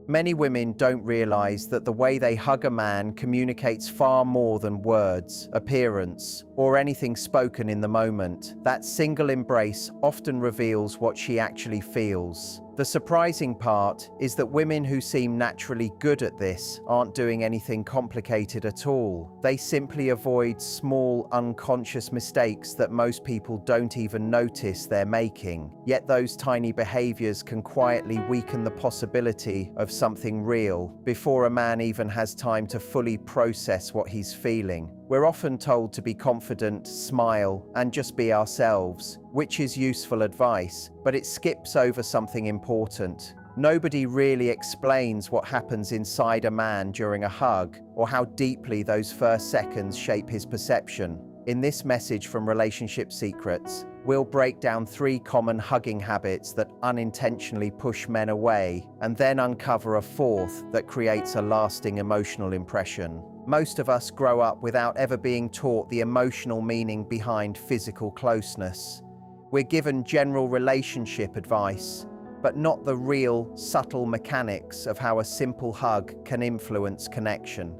Many women don't realize that the way they hug a man communicates far more than words, appearance, or anything spoken in the moment. That single embrace often reveals what she actually feels. The surprising part is that women who seem naturally good at this aren't doing anything complicated at all. They simply avoid small, unconscious mistakes that most people don't even notice they're making. Yet those tiny behaviors can quietly weaken the possibility of something real before a man even has time to fully process what he's feeling. We're often told to be confident, smile, and just be ourselves, which is useful advice, but it skips over something important. Nobody really explains what happens inside a man during a hug, or how deeply those first seconds shape his perception. In this message from Relationship Secrets, we'll break down 3 common hugging habits that unintentionally push men away, and then uncover a 4th that creates a lasting emotional impression. Most of us grow up without ever being taught the emotional meaning behind physical closeness. We're given general relationship advice, but not the real, subtle mechanics of how a simple hug can influence connection.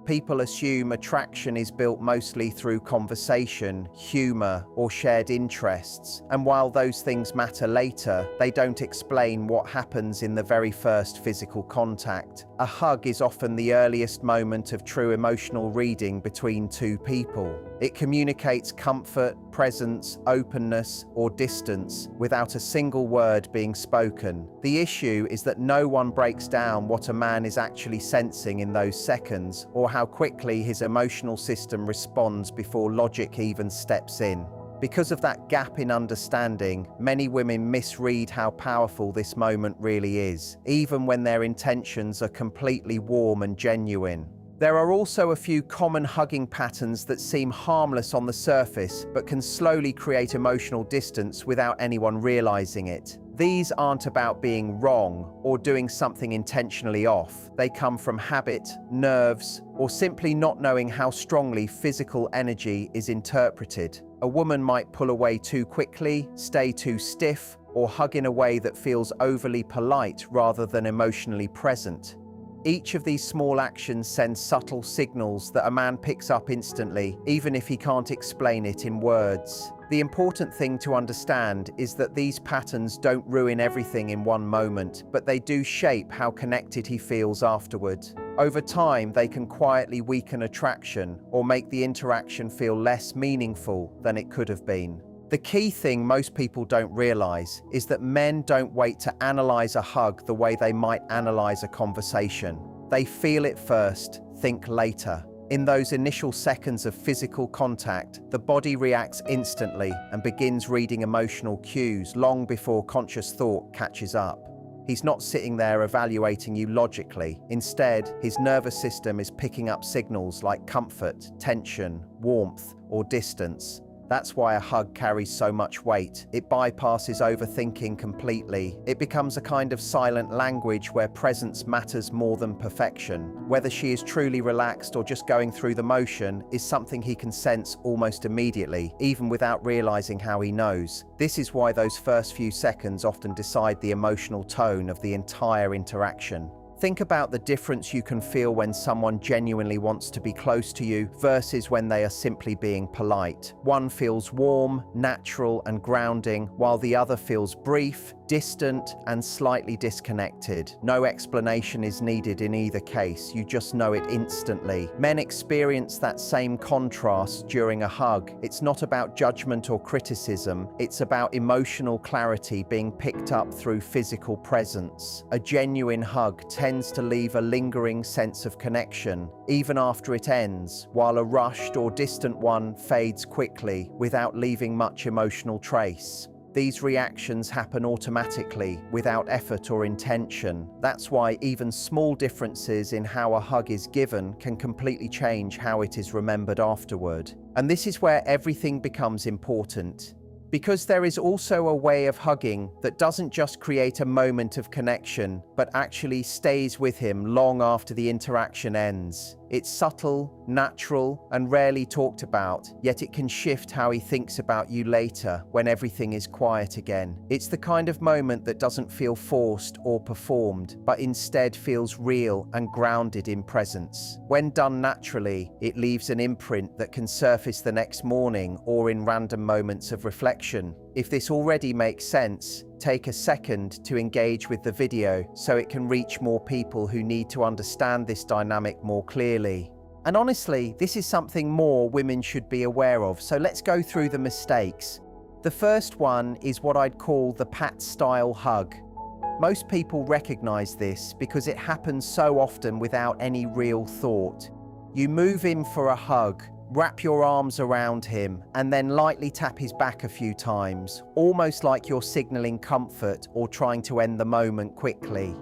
People assume attraction is built mostly through conversation, humor, or shared interests, and while those things matter later, they don't explain what happens in the very first physical contact. A hug is often the earliest moment of true emotional reading between 2 people. It communicates comfort, presence, openness, or distance without a single word being spoken. The issue is that no one breaks down what a man is actually sensing in those seconds, or how quickly his emotional system responds before logic even steps in. Because of that gap in understanding, many women misread how powerful this moment really is, even when their intentions are completely warm and genuine. There are also a few common hugging patterns that seem harmless on the surface, but can slowly create emotional distance without anyone realizing it. These aren't about being wrong or doing something intentionally off. They come from habit, nerves, or simply not knowing how strongly physical energy is interpreted. A woman might pull away too quickly, stay too stiff, or hug in a way that feels overly polite rather than emotionally present. Each of these small actions sends subtle signals that a man picks up instantly, even if he can't explain it in words. The important thing to understand is that these patterns don't ruin everything in one moment, but they do shape how connected he feels afterward. Over time, they can quietly weaken attraction or make the interaction feel less meaningful than it could have been. The key thing most people don't realize is that men don't wait to analyze a hug the way they might analyze a conversation. They feel it first, think later. In those initial seconds of physical contact, the body reacts instantly and begins reading emotional cues long before conscious thought catches up. He's not sitting there evaluating you logically. Instead, his nervous system is picking up signals like comfort, tension, warmth, or distance. That's why a hug carries so much weight. It bypasses overthinking completely. It becomes a kind of silent language where presence matters more than perfection. Whether she is truly relaxed or just going through the motion is something he can sense almost immediately, even without realizing how he knows. This is why those first few seconds often decide the emotional tone of the entire interaction. Think about the difference you can feel when someone genuinely wants to be close to you versus when they are simply being polite. One feels warm, natural, and grounding, while the other feels brief, distant, and slightly disconnected. No explanation is needed in either case, you just know it instantly. Men experience that same contrast during a hug. It's not about judgment or criticism, it's about emotional clarity being picked up through physical presence. A genuine hug tends to leave a lingering sense of connection, even after it ends, while a rushed or distant one fades quickly without leaving much emotional trace. These reactions happen automatically, without effort or intention. That's why even small differences in how a hug is given can completely change how it is remembered afterward. And this is where everything becomes important. Because there is also a way of hugging that doesn't just create a moment of connection, but actually stays with him long after the interaction ends. It's subtle, natural, and rarely talked about, yet it can shift how he thinks about you later when everything is quiet again. It's the kind of moment that doesn't feel forced or performed, but instead feels real and grounded in presence. When done naturally, it leaves an imprint that can surface the next morning or in random moments of reflection. If this already makes sense, take a second to engage with the video so it can reach more people who need to understand this dynamic more clearly. And honestly, this is something more women should be aware of, so let's go through the mistakes. The first one is what I'd call the pat-style hug. Most people recognize this because it happens so often without any real thought. You move in for a hug, wrap your arms around him, and then lightly tap his back a few times, almost like you're signaling comfort or trying to end the moment quickly.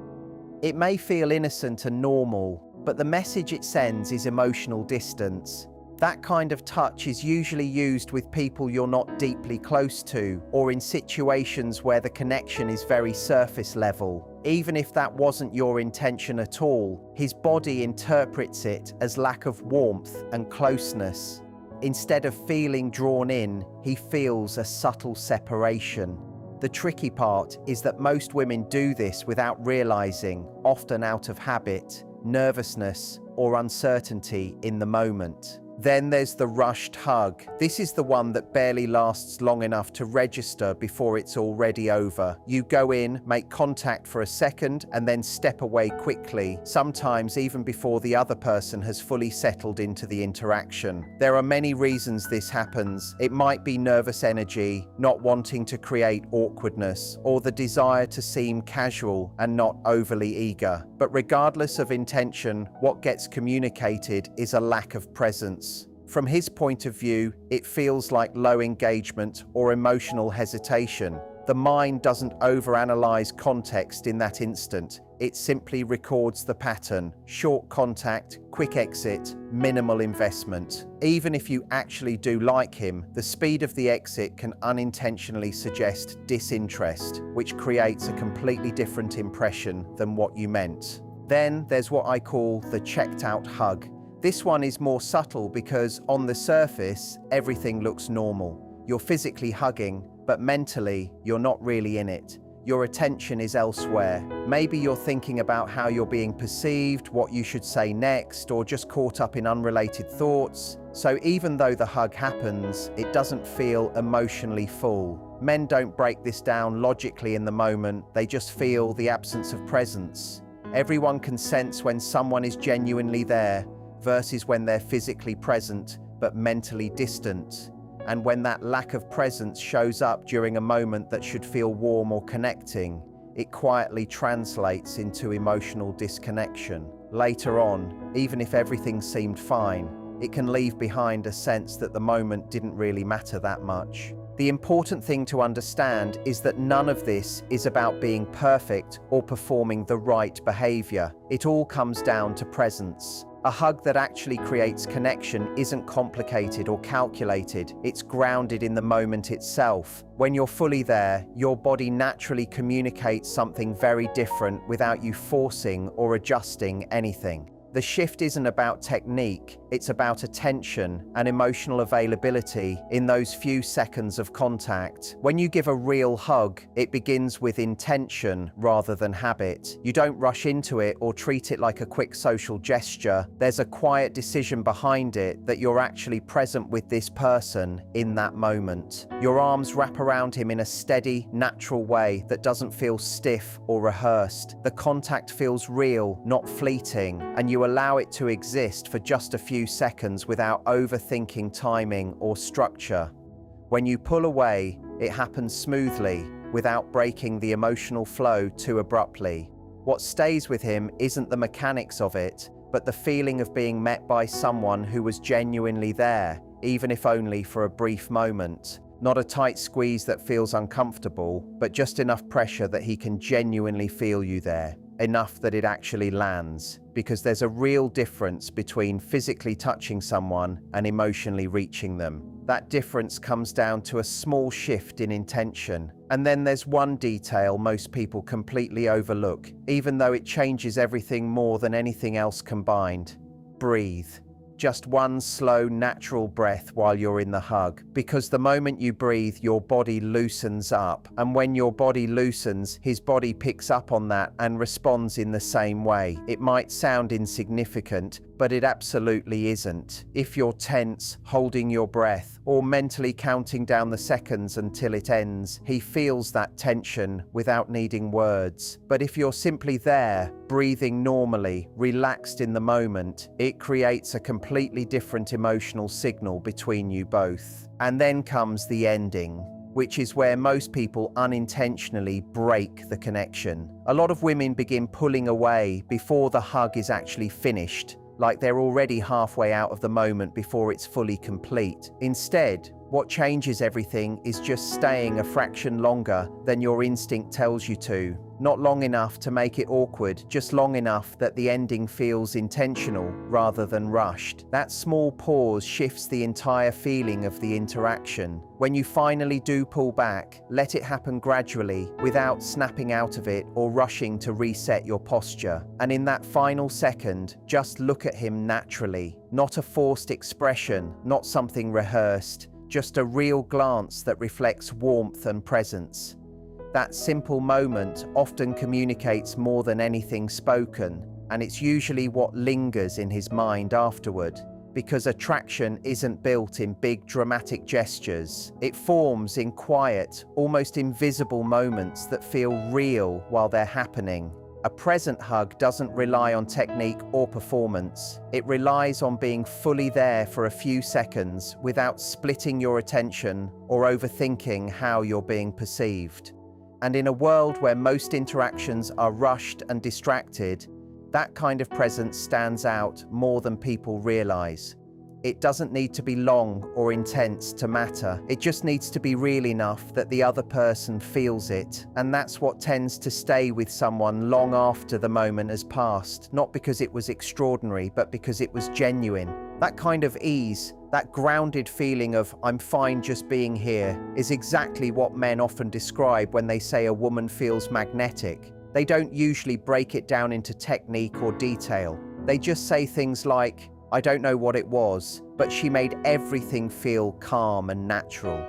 It may feel innocent and normal, but the message it sends is emotional distance. That kind of touch is usually used with people you're not deeply close to, or in situations where the connection is very surface level. Even if that wasn't your intention at all, his body interprets it as lack of warmth and closeness. Instead of feeling drawn in, he feels a subtle separation. The tricky part is that most women do this without realizing, often out of habit, nervousness, or uncertainty in the moment. Then there's the rushed hug. This is the one that barely lasts long enough to register before it's already over. You go in, make contact for a second, and then step away quickly, sometimes even before the other person has fully settled into the interaction. There are many reasons this happens. It might be nervous energy, not wanting to create awkwardness, or the desire to seem casual and not overly eager. But regardless of intention, what gets communicated is a lack of presence. From his point of view, it feels like low engagement or emotional hesitation. The mind doesn't overanalyze context in that instant. It simply records the pattern: short contact, quick exit, minimal investment. Even if you actually do like him, the speed of the exit can unintentionally suggest disinterest, which creates a completely different impression than what you meant. Then there's what I call the checked out hug. This one is more subtle because on the surface, everything looks normal. You're physically hugging, but mentally, you're not really in it. Your attention is elsewhere. Maybe you're thinking about how you're being perceived, what you should say next, or just caught up in unrelated thoughts. So even though the hug happens, it doesn't feel emotionally full. Men don't break this down logically in the moment, they just feel the absence of presence. Everyone can sense when someone is genuinely there, versus when they're physically present but mentally distant. And when that lack of presence shows up during a moment that should feel warm or connecting, it quietly translates into emotional disconnection. Later on, even if everything seemed fine, it can leave behind a sense that the moment didn't really matter that much. The important thing to understand is that none of this is about being perfect or performing the right behavior. It all comes down to presence. A hug that actually creates connection isn't complicated or calculated. It's grounded in the moment itself. When you're fully there, your body naturally communicates something very different without you forcing or adjusting anything. The shift isn't about technique, it's about attention and emotional availability in those few seconds of contact. When you give a real hug, it begins with intention rather than habit. You don't rush into it or treat it like a quick social gesture. There's a quiet decision behind it that you're actually present with this person in that moment. Your arms wrap around him in a steady, natural way that doesn't feel stiff or rehearsed. The contact feels real, not fleeting, and you allow it to exist for just a few seconds without overthinking timing or structure. When you pull away, it happens smoothly, without breaking the emotional flow too abruptly. What stays with him isn't the mechanics of it, but the feeling of being met by someone who was genuinely there, even if only for a brief moment. Not a tight squeeze that feels uncomfortable, but just enough pressure that he can genuinely feel you there. Enough that it actually lands, because there's a real difference between physically touching someone and emotionally reaching them. That difference comes down to a small shift in intention. And then there's one detail most people completely overlook, even though it changes everything more than anything else combined. Breathe. Just one slow, natural breath while you're in the hug, because the moment you breathe, your body loosens up. And when your body loosens, his body picks up on that and responds in the same way. It might sound insignificant, but it absolutely isn't. If you're tense, holding your breath, or mentally counting down the seconds until it ends, he feels that tension without needing words. But if you're simply there, breathing normally, relaxed in the moment, it creates a completely different emotional signal between you both. And then comes the ending, which is where most people unintentionally break the connection. A lot of women begin pulling away before the hug is actually finished, like they're already halfway out of the moment before it's fully complete. Instead, what changes everything is just staying a fraction longer than your instinct tells you to. Not long enough to make it awkward, just long enough that the ending feels intentional rather than rushed. That small pause shifts the entire feeling of the interaction. When you finally do pull back, let it happen gradually, without snapping out of it or rushing to reset your posture. And in that final second, just look at him naturally. Not a forced expression, not something rehearsed, just a real glance that reflects warmth and presence. That simple moment often communicates more than anything spoken, and it's usually what lingers in his mind afterward. Because attraction isn't built in big dramatic gestures. It forms in quiet, almost invisible moments that feel real while they're happening. A present hug doesn't rely on technique or performance. It relies on being fully there for a few seconds without splitting your attention or overthinking how you're being perceived. And in a world where most interactions are rushed and distracted, that kind of presence stands out more than people realize. It doesn't need to be long or intense to matter. It just needs to be real enough that the other person feels it. And that's what tends to stay with someone long after the moment has passed, not because it was extraordinary, but because it was genuine. That kind of ease, that grounded feeling of "I'm fine just being here," is exactly what men often describe when they say a woman feels magnetic. They don't usually break it down into technique or detail. They just say things like, "I don't know what it was, but she made everything feel calm and natural."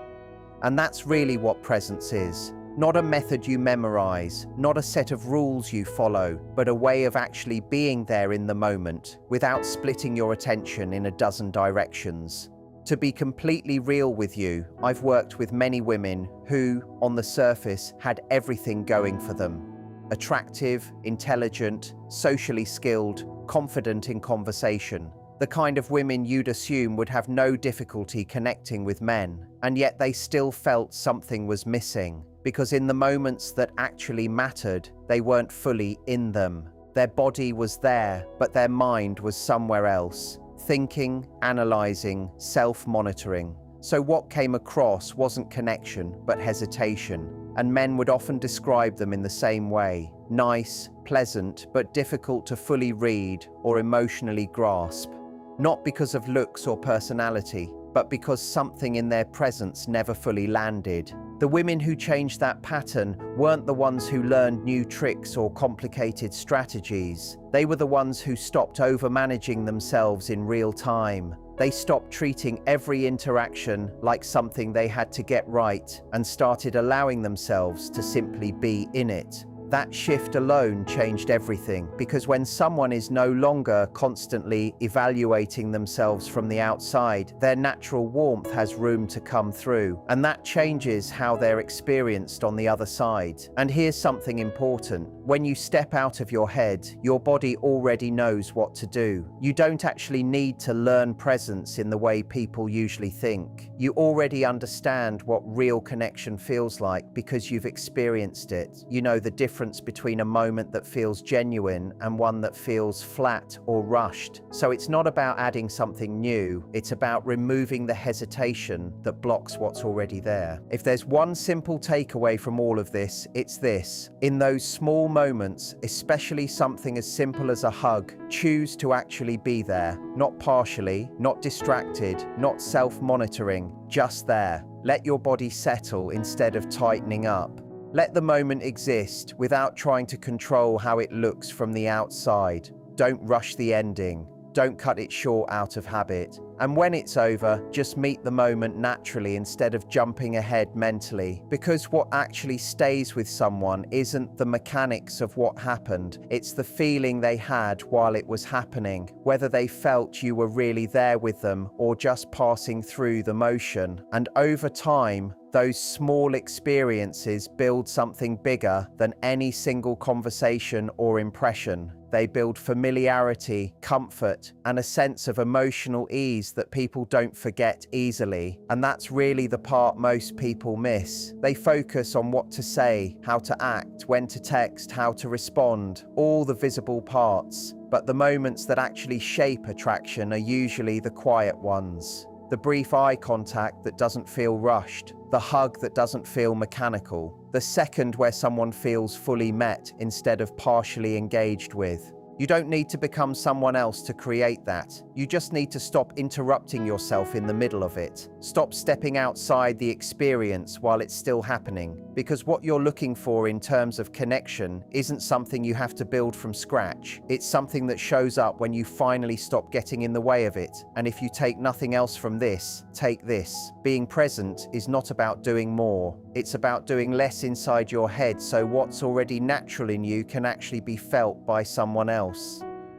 And that's really what presence is. Not a method you memorize, not a set of rules you follow, but a way of actually being there in the moment without splitting your attention in a dozen directions. To be completely real with you, I've worked with many women who, on the surface, had everything going for them. Attractive, intelligent, socially skilled, confident in conversation. The kind of women you'd assume would have no difficulty connecting with men, and yet they still felt something was missing, because in the moments that actually mattered, they weren't fully in them. Their body was there, but their mind was somewhere else, thinking, analyzing, self-monitoring. So what came across wasn't connection, but hesitation, and men would often describe them in the same way: nice, pleasant, but difficult to fully read or emotionally grasp. Not because of looks or personality, but because something in their presence never fully landed. The women who changed that pattern weren't the ones who learned new tricks or complicated strategies. They were the ones who stopped overmanaging themselves in real time. They stopped treating every interaction like something they had to get right and started allowing themselves to simply be in it. That shift alone changed everything, because when someone is no longer constantly evaluating themselves from the outside, their natural warmth has room to come through, and that changes how they're experienced on the other side. And here's something important. When you step out of your head, your body already knows what to do. You don't actually need to learn presence in the way people usually think. You already understand what real connection feels like because you've experienced it. You know the difference difference between a moment that feels genuine and one that feels flat or rushed. So it's not about adding something new, it's about removing the hesitation that blocks what's already there. If there's one simple takeaway from all of this, it's this. In those small moments, especially something as simple as a hug, choose to actually be there, not partially, not distracted, not self-monitoring, just there. Let your body settle instead of tightening up. Let the moment exist without trying to control how it looks from the outside. Don't rush the ending. Don't cut it short out of habit. And when it's over, just meet the moment naturally instead of jumping ahead mentally. Because what actually stays with someone isn't the mechanics of what happened, it's the feeling they had while it was happening, whether they felt you were really there with them or just passing through the motion. And over time, those small experiences build something bigger than any single conversation or impression. They build familiarity, comfort, and a sense of emotional ease that people don't forget easily. And that's really the part most people miss. They focus on what to say, how to act, when to text, how to respond, all the visible parts. But the moments that actually shape attraction are usually the quiet ones. The brief eye contact that doesn't feel rushed, the hug that doesn't feel mechanical, the second where someone feels fully met instead of partially engaged with. You don't need to become someone else to create that. You just need to stop interrupting yourself in the middle of it. Stop stepping outside the experience while it's still happening. Because what you're looking for in terms of connection isn't something you have to build from scratch. It's something that shows up when you finally stop getting in the way of it. And if you take nothing else from this, take this. Being present is not about doing more. It's about doing less inside your head so what's already natural in you can actually be felt by someone else.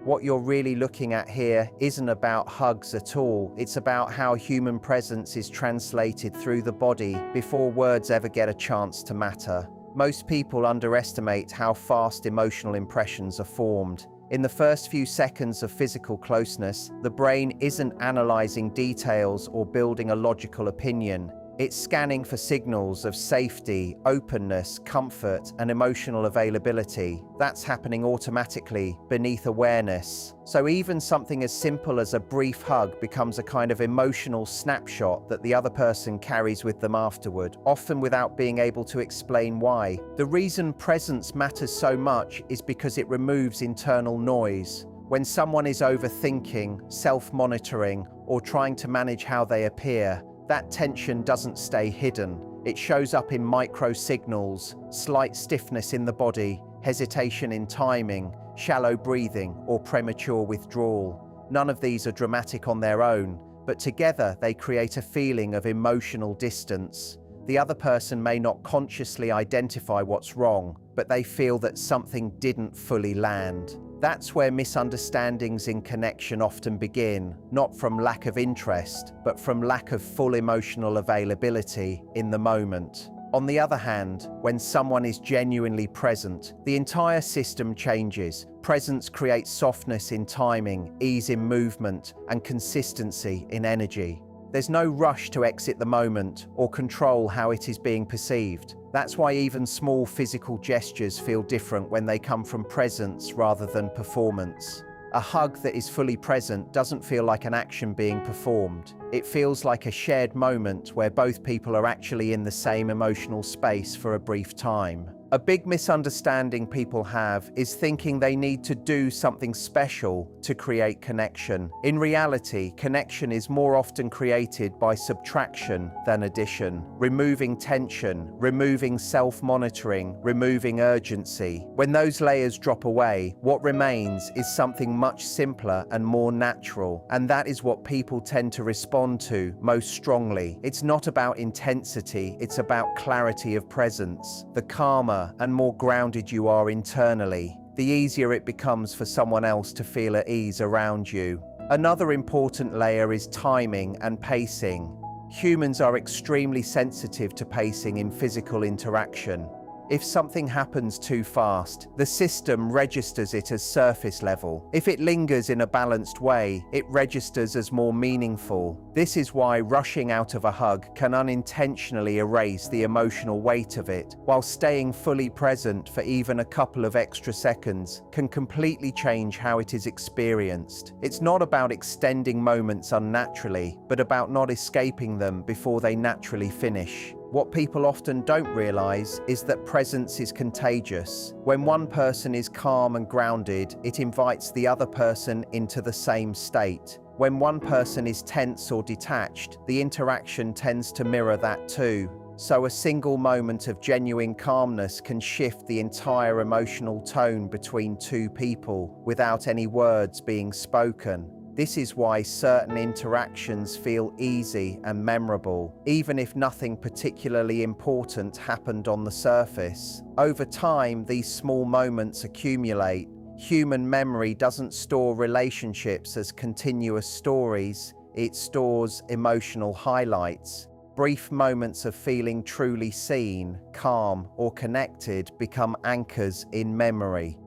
What you're really looking at here isn't about hugs at all. It's about how human presence is translated through the body before words ever get a chance to matter. Most people underestimate how fast emotional impressions are formed. In the first few seconds of physical closeness, the brain isn't analyzing details or building a logical opinion. It's scanning for signals of safety, openness, comfort, and emotional availability. That's happening automatically, beneath awareness. So even something as simple as a brief hug becomes a kind of emotional snapshot that the other person carries with them afterward, often without being able to explain why. The reason presence matters so much is because it removes internal noise. When someone is overthinking, self-monitoring, or trying to manage how they appear, that tension doesn't stay hidden. It shows up in micro signals, slight stiffness in the body, hesitation in timing, shallow breathing, or premature withdrawal. None of these are dramatic on their own, but together they create a feeling of emotional distance. The other person may not consciously identify what's wrong, but they feel that something didn't fully land. That's where misunderstandings in connection often begin, not from lack of interest, but from lack of full emotional availability in the moment. On the other hand, when someone is genuinely present, the entire system changes. Presence creates softness in timing, ease in movement, and consistency in energy. There's no rush to exit the moment or control how it is being perceived. That's why even small physical gestures feel different when they come from presence rather than performance. A hug that is fully present doesn't feel like an action being performed. It feels like a shared moment where both people are actually in the same emotional space for a brief time. A big misunderstanding people have is thinking they need to do something special to create connection. In reality, connection is more often created by subtraction than addition, removing tension, removing self-monitoring, removing urgency. When those layers drop away, what remains is something much simpler and more natural, and that is what people tend to respond to most strongly. It's not about intensity, it's about clarity of presence. The calmer and more grounded you are internally, the easier it becomes for someone else to feel at ease around you. Another important layer is timing and pacing. Humans are extremely sensitive to pacing in physical interaction. If something happens too fast, the system registers it as surface level. If it lingers in a balanced way, it registers as more meaningful. This is why rushing out of a hug can unintentionally erase the emotional weight of it, while staying fully present for even a couple of extra seconds can completely change how it is experienced. It's not about extending moments unnaturally, but about not escaping them before they naturally finish. What people often don't realize is that presence is contagious. When one person is calm and grounded, it invites the other person into the same state. When one person is tense or detached, the interaction tends to mirror that too. So a single moment of genuine calmness can shift the entire emotional tone between two people without any words being spoken. This is why certain interactions feel easy and memorable, even if nothing particularly important happened on the surface. Over time, these small moments accumulate. Human memory doesn't store relationships as continuous stories, it stores emotional highlights. Brief moments of feeling truly seen, calm, or connected become anchors in memory.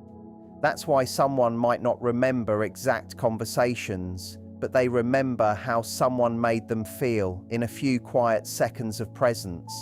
That's why someone might not remember exact conversations, but they remember how someone made them feel in a few quiet seconds of presence.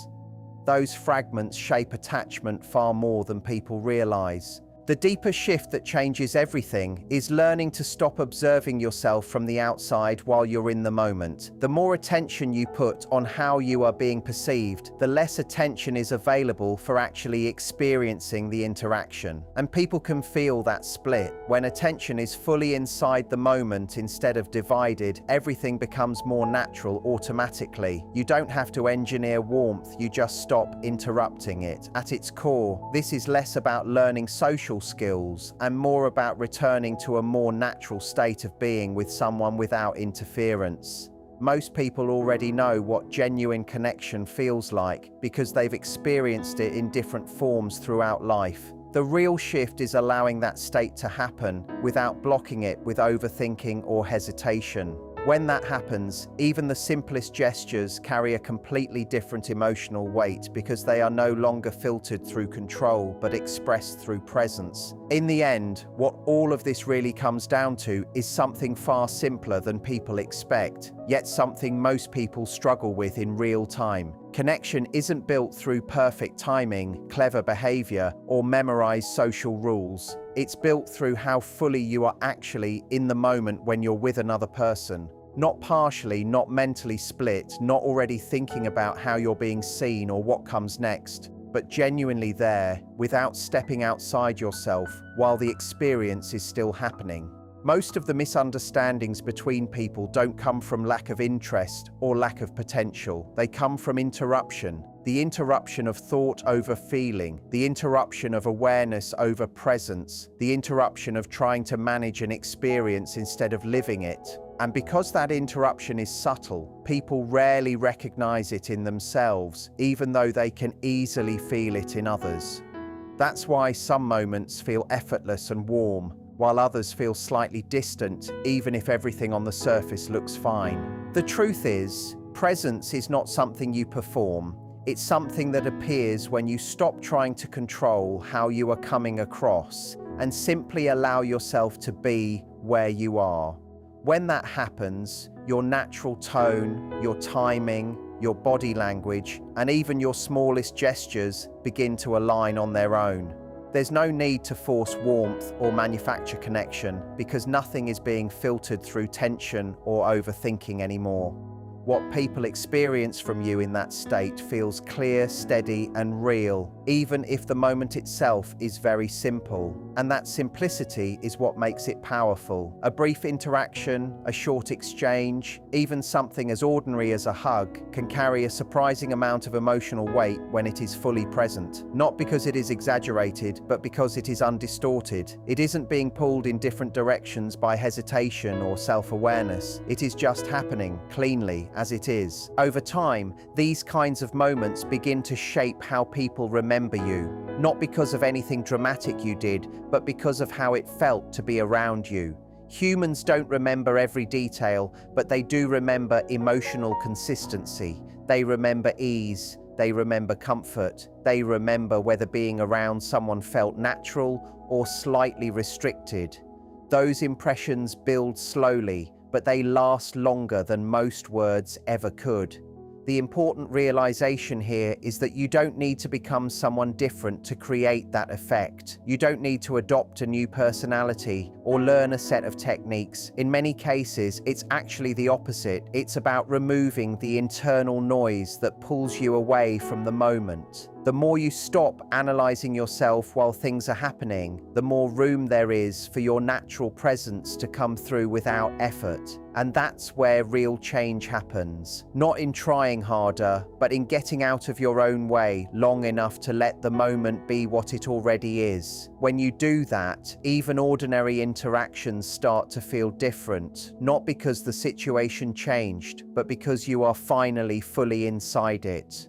Those fragments shape attachment far more than people realize. The deeper shift that changes everything is learning to stop observing yourself from the outside while you're in the moment. The more attention you put on how you are being perceived, the less attention is available for actually experiencing the interaction. And people can feel that split. When attention is fully inside the moment instead of divided, everything becomes more natural automatically. You don't have to engineer warmth, you just stop interrupting it. At its core, this is less about learning social skills and more about returning to a more natural state of being with someone without interference. Most people already know what genuine connection feels like because they've experienced it in different forms throughout life. The real shift is allowing that state to happen without blocking it with overthinking or hesitation. When that happens, even the simplest gestures carry a completely different emotional weight because they are no longer filtered through control but expressed through presence. In the end, what all of this really comes down to is something far simpler than people expect, yet something most people struggle with in real time. Connection isn't built through perfect timing, clever behavior, or memorized social rules. It's built through how fully you are actually in the moment when you're with another person. Not partially, not mentally split, not already thinking about how you're being seen or what comes next, but genuinely there, without stepping outside yourself while the experience is still happening. Most of the misunderstandings between people don't come from lack of interest or lack of potential. They come from interruption. The interruption of thought over feeling, the interruption of awareness over presence, the interruption of trying to manage an experience instead of living it. And because that interruption is subtle, people rarely recognize it in themselves, even though they can easily feel it in others. That's why some moments feel effortless and warm, while others feel slightly distant, even if everything on the surface looks fine. The truth is, presence is not something you perform. It's something that appears when you stop trying to control how you are coming across and simply allow yourself to be where you are. When that happens, your natural tone, your timing, your body language, and even your smallest gestures begin to align on their own. There's no need to force warmth or manufacture connection because nothing is being filtered through tension or overthinking anymore. What people experience from you in that state feels clear, steady, and real, even if the moment itself is very simple. And that simplicity is what makes it powerful. A brief interaction, a short exchange, even something as ordinary as a hug, can carry a surprising amount of emotional weight when it is fully present. Not because it is exaggerated, but because it is undistorted. It isn't being pulled in different directions by hesitation or self-awareness. It is just happening cleanly as it is. Over time, these kinds of moments begin to shape how people remember you, not because of anything dramatic you did, but because of how it felt to be around you. Humans don't remember every detail, but they do remember emotional consistency. They remember ease, They remember comfort. They remember whether being around someone felt natural or slightly restricted. Those impressions build slowly, but they last longer than most words ever could. The important realization here is that you don't need to become someone different to create that effect. You don't need to adopt a new personality or learn a set of techniques. In many cases, it's actually the opposite. It's about removing the internal noise that pulls you away from the moment. The more you stop analyzing yourself while things are happening, the more room there is for your natural presence to come through without effort. And that's where real change happens. Not in trying harder, but in getting out of your own way long enough to let the moment be what it already is. When you do that, even ordinary interactions start to feel different, not because the situation changed, but because you are finally fully inside it.